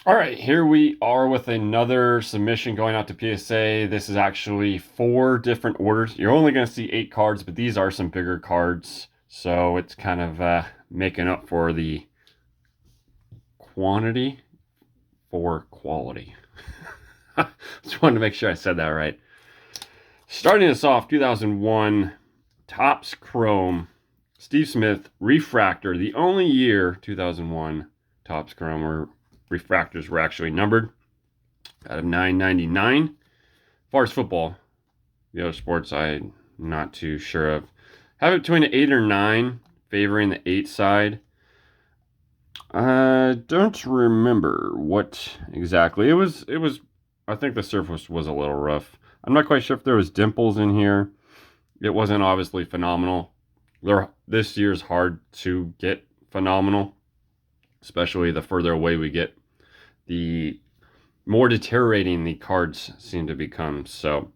All right, here we are with another submission going out to PSA. This is actually 4 different orders. You're only going to see 8 cards, but these are some bigger cards. So it's kind of making up for the quantity for quality. Just wanted to make sure I said that right. Starting us off, 2001 Topps Chrome, Steve Smith Refractor. The only year, 2001 Topps Chrome, where refractors were actually numbered out of 999. As far as football, the other sports I'm not too sure of. Have it between an 8 or 9, favoring the 8 side. I don't remember what exactly. It was I think the surface was a little rough. I'm not quite sure if there was dimples in here. It wasn't obviously phenomenal. This year's hard to get phenomenal, especially the further away we get, the more deteriorating the cards seem to become. So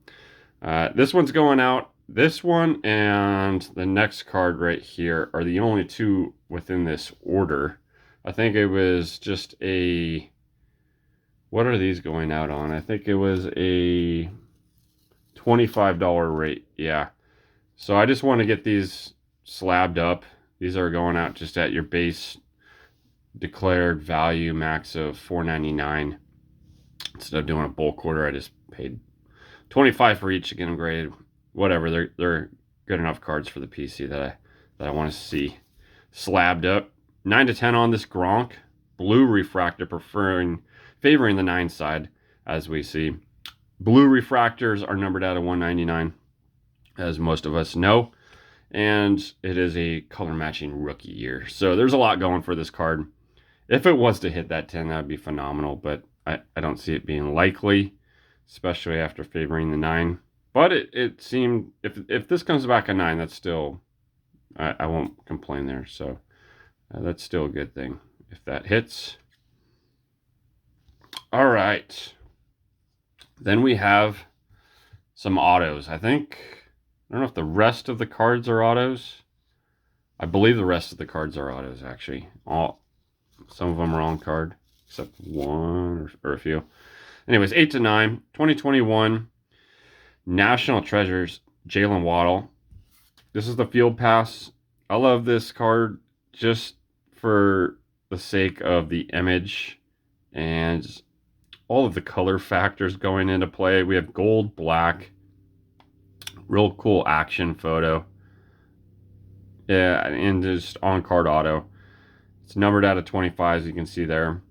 this one's going out. This one and the next card right here are the only 2 within this order. I think it was just a... What are these going out on? I think it was a $25 rate. Yeah. So I just want to get these slabbed up. These are going out just at your base declared value max of $4.99. Instead of doing a bulk order, I just paid $25 for each to get them graded. Whatever, they're good enough cards for the PC that I want to see slabbed up. 9 to 10 on this Gronk. Blue refractor favoring the 9 side, as we see. Blue refractors are numbered out of 199, as most of us know. And it is a color matching rookie year. So there's a lot going for this card. If it was to hit that 10, that would be phenomenal. But I don't see it being likely, especially after favoring the 9. But it seemed, if this comes back a 9, that's still, I won't complain there. So that's still a good thing if that hits. All right. Then we have some autos. I don't know if the rest of the cards are autos. I believe the rest of the cards are autos, actually. Some of them are on card, except one or a few. Anyways, 8 to 9, 2021 National Treasures, Jalen Waddle. This is the field pass. I love this card just for the sake of the image and all of the color factors going into play. We have gold, black, real cool action photo. Yeah, and just on-card auto. It's numbered out of 25, as you can see there.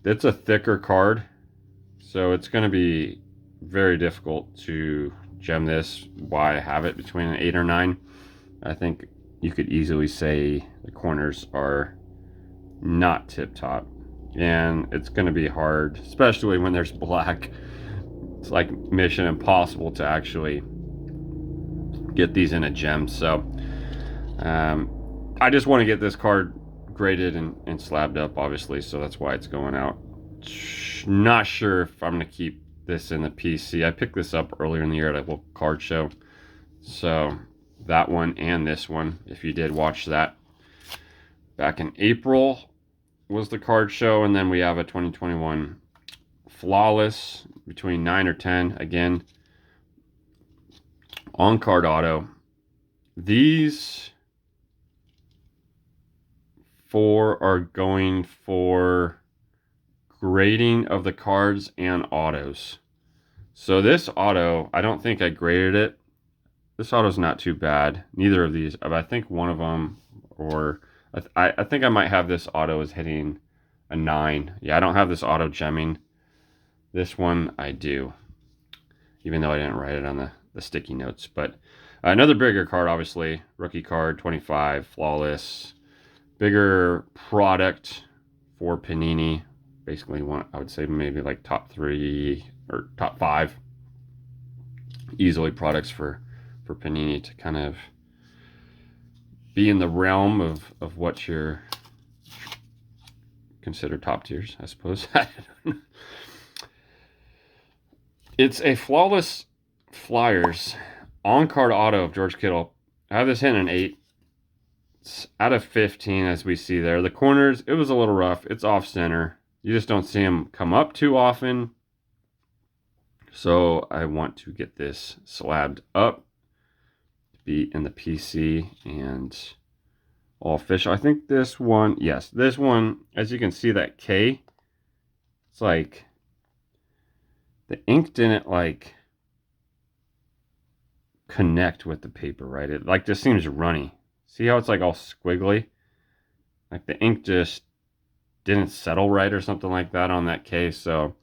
It's a thicker card, so it's going to be very difficult to gem this. Why I have it between an 8 or 9. I think you could easily say the corners are not tip-top. And it's going to be hard, especially when there's black. It's like mission impossible to actually get these in a gem. So I just want to get this card graded and slabbed up, obviously, so that's why it's going out. Not sure if I'm going to keep this in the PC. I picked this up earlier in the year at a local card show. So that one and this one, if you did watch that back in April, was the card show. And then we have a 2021 Flawless between 9 or 10. Again, on card auto. These 4 are going for grading of the cards and autos. So this auto, I don't think I graded it. This auto's not too bad. Neither of these. I think one of them, or I think I might have this auto as hitting a 9. Yeah, I don't have this auto gemming. This one I do, even though I didn't write it on the sticky notes. But another bigger card, obviously. Rookie card, 25, Flawless. Bigger product for Panini. Basically, I would say maybe like top 3 or top 5 easily products for Panini to kind of be in the realm of what you're considered top tiers, I suppose. It's a Flawless Flyers on-card auto of George Kittle. I have this hitting an 8. It's out of 15, as we see there. The corners, it was a little rough. It's off center. You just don't see them come up too often. So I want to get this slabbed up to be in the PC and all official. I think this one, yes, this one, as you can see, that K, it's like the ink didn't like connect with the paper, right? It like just seems runny. See how it's like all squiggly? Like the ink just didn't settle right or something like that on that case. So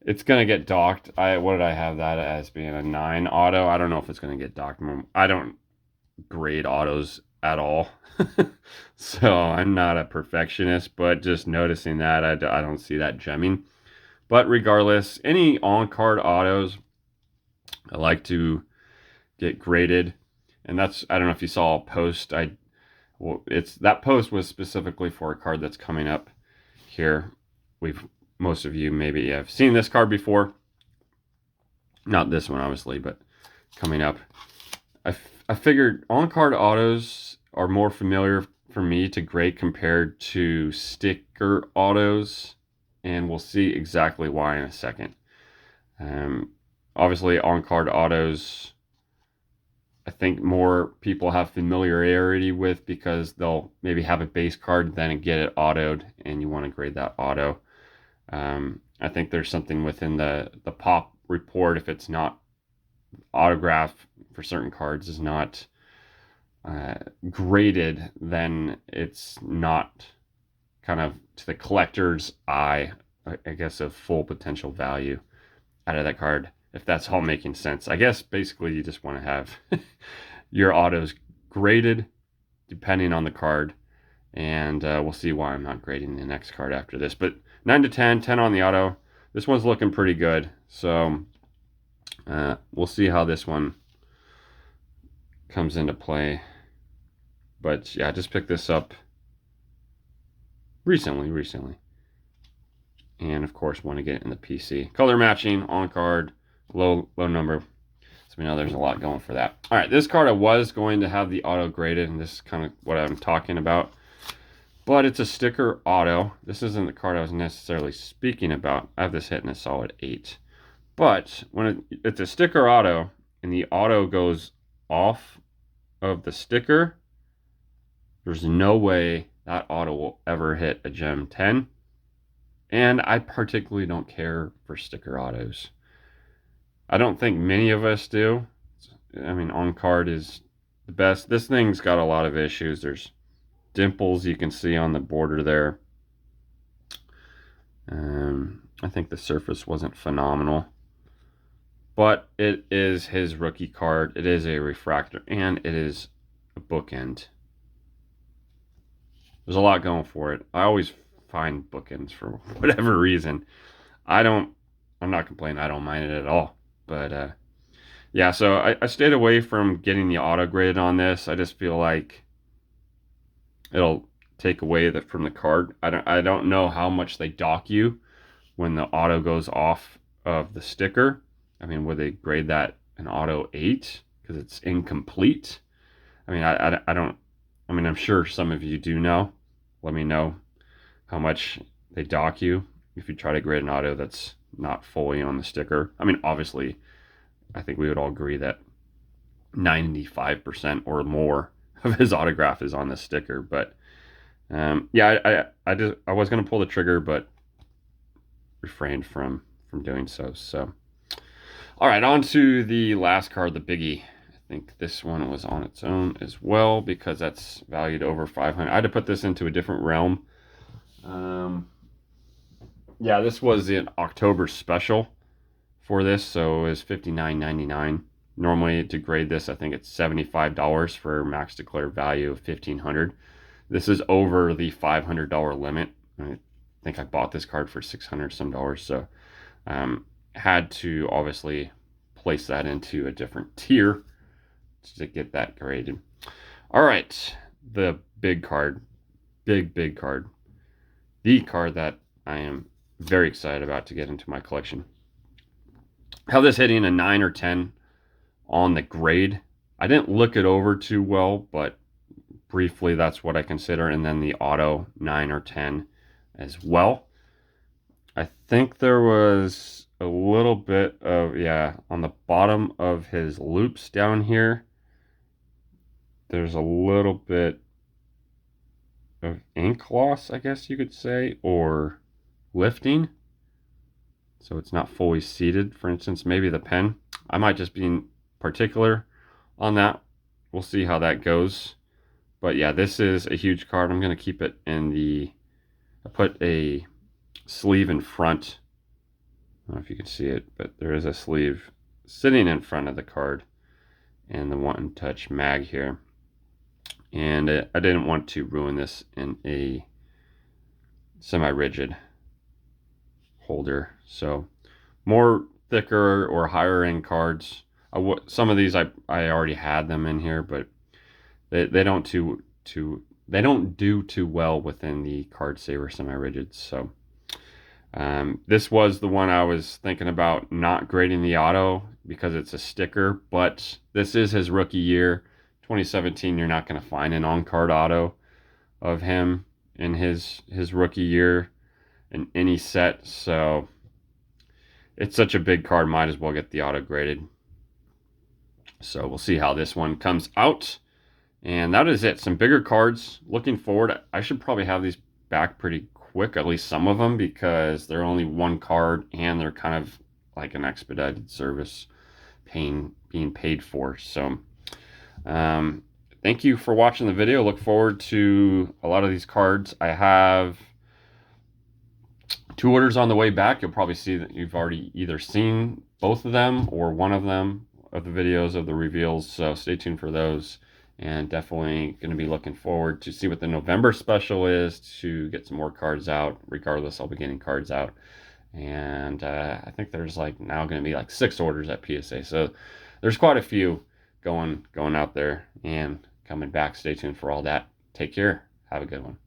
it's gonna get docked. What did I have that as being a 9 auto? I don't know if it's gonna get docked. I don't grade autos at all. So I'm not a perfectionist, but just noticing that I don't see that gemming. But regardless, any on-card autos I like to get graded, and that's, I don't know if you saw a post. That post was specifically for a card that's coming up here. Most of you maybe have seen this card before, not this one obviously, but coming up. I figured on-card autos are more familiar for me to grade compared to sticker autos, and we'll see exactly why in a second. Obviously on-card autos, I think more people have familiarity with because they'll maybe have a base card, then get it autoed, and you want to grade that auto. I think there's something within the pop report, if it's not autograph for certain cards is not graded, then it's not kind of to the collector's eye, I guess, of full potential value out of that card, if that's all making sense. I guess basically you just want to have your autos graded depending on the card, and we'll see why I'm not grading the next card after this. But 9 to 10, 10 on the auto. This one's looking pretty good, so we'll see how this one comes into play. But yeah, I just picked this up recently. And of course, want to get it in the PC. Color matching, on card, low number. So we know there's a lot going for that. All right, this card I was going to have the auto graded, and this is kind of what I'm talking about. But it's a sticker auto. This isn't the card I was necessarily speaking about. I have this hitting a solid 8. But when it's a sticker auto and the auto goes off of the sticker, there's no way that auto will ever hit a gem 10. And I particularly don't care for sticker autos. I don't think many of us do. I mean, on card is the best. This thing's got a lot of issues. There's dimples you can see on the border there. I think the surface wasn't phenomenal. But it is his rookie card. It is a refractor, and it is a bookend. There's a lot going for it. I always find bookends for whatever reason. I'm not complaining. I don't mind it at all. But yeah, so I stayed away from getting the auto graded on this. I just feel like it'll take away from the card. I don't know how much they dock you when the auto goes off of the sticker. I mean, would they grade that an auto 8 because it's incomplete? I mean, I don't. I mean, I'm sure some of you do know. Let me know how much they dock you if you try to grade an auto that's not fully on the sticker. I mean, obviously, I think we would all agree that 95% or more of his autograph is on the sticker. But yeah, I was going to pull the trigger, but refrained from doing so. So, all right, on to the last card, the biggie. I think this one was on its own as well because that's valued over 500. I had to put this into a different realm. Yeah, this was an October special for this, so it was $59.99. Normally to grade this, I think it's $75 for max declared value of $1,500. This is over the $500 limit. I think I bought this card for $600 some dollars, so had to obviously place that into a different tier to get that graded. All right, the big card, big card, the card that I am very excited about to get into my collection. Have this hitting a 9 or 10 on the grade. I didn't look it over too well, but briefly that's what I consider. And then the auto 9 or 10 as well. I think there was a little bit of, yeah, on the bottom of his loops down here, there's a little bit of ink loss, I guess you could say, or lifting. So it's not fully seated. For instance, maybe the pen. I might just be particular on that. We'll see how that goes. But yeah, this is a huge card. I'm going to keep it in the, I put a sleeve in front. I don't know if you can see it, but there is a sleeve sitting in front of the card and the One Touch mag here. And I didn't want to ruin this in a semi-rigid holder. So more thicker or higher end cards. Some of these I already had them in here, but they don't they don't do too well within the Card Saver semi-rigids. So this was the one I was thinking about not grading the auto because it's a sticker, but this is his rookie year. 2017, you're not going to find an on-card auto of him in his rookie year in any set. So it's such a big card, might as well get the auto graded. So we'll see how this one comes out. And that is it. Some bigger cards. Looking forward, I should probably have these back pretty quick, at least some of them, because they're only one card and they're kind of like an expedited service being paid for. So thank you for watching the video. Look forward to a lot of these cards. I have 2 orders on the way back. You'll probably see that you've already either seen both of them or one of them of the videos of the reveals. So stay tuned for those. And definitely going to be looking forward to see what the November special is, to get some more cards out. Regardless, I'll be getting cards out. And I think there's like now going to be like 6 orders at PSA. So there's quite a few going out there and coming back. Stay tuned for all that. Take care. Have a good one.